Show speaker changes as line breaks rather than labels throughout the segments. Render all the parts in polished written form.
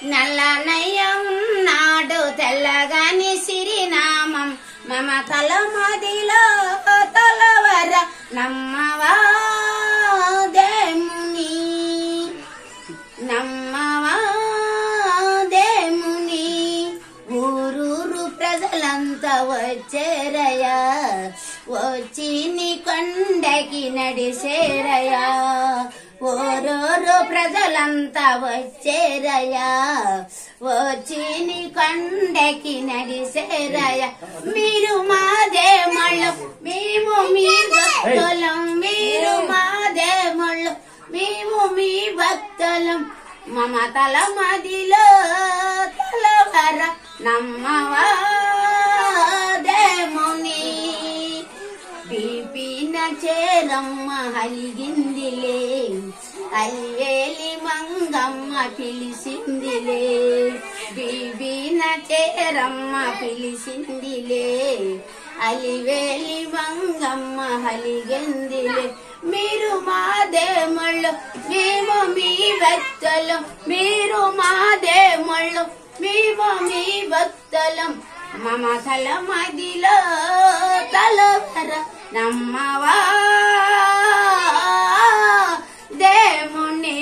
నల్లనయ్య ఉన్నాడు తెల్లగాని సిరినామం మమతల మదిలో తలవర నమ్మవా దేముని నమ్మవా దేముని ఊరూరు ప్రజలంతా వచ్చేరయ్యా వచ్చి నీ కొండకి నడిసేరయ్యా ఓరోరు ప్రజలంతా వచ్చేరయ్యా వచ్చి నీ కొండకి నడిసేరయ్యా మీరు మాదేమళ్ళు మేము మీ భక్తులం మీరు మాదేమళ్ళు మేము మీ భక్తులం మమతల మదిలో తలవర నమ్మవా దేముని బీపీన చేరమ్మ హలిగిందిలే అల్వేలి మంగమ్మ పిలిసిందిలే బీబీన చేరమ్మ పిలిసిందిలే అలివేలి మంగమ్మ హలిగిందిలే మీరు మాదేమళ్ళు మేము మీ భక్తులం మీరు మాదేమళ్ళు మేము మీ భక్తులం మమతల మదిలో తలవర నమ్మవా దేముని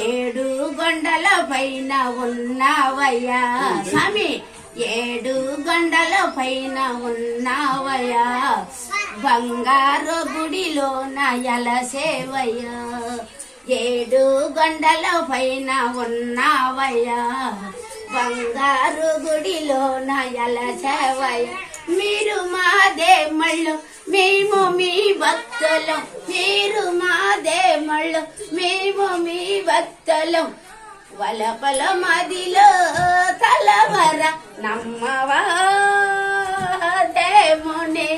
ఏడు గొండల పైన ఉన్నావయ్యా స్వామి ఏడు గొండల పైన ఉన్నావయ్యా బంగారు గుడిలో నయల సేవయ్యా ఏడు గొండల పైన ఉన్నావయ్యా బంగారు గుడిలో నయల సేవయ్యా మీరు మాదేమళ్ళు మేము మీ భక్తులం మీరు మాదేమళ్ళు మేము మీ భక్తులం వలపల మదిలో తలవర నమ్మవా దేముని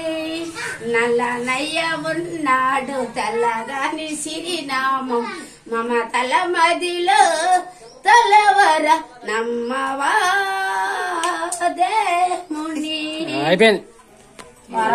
నల్లనయ్య ఉన్నాడు తెల్లగాని సిరినామం మమతల మదిలో తలవర నమ్మవా దేముని
అయిపోయింది.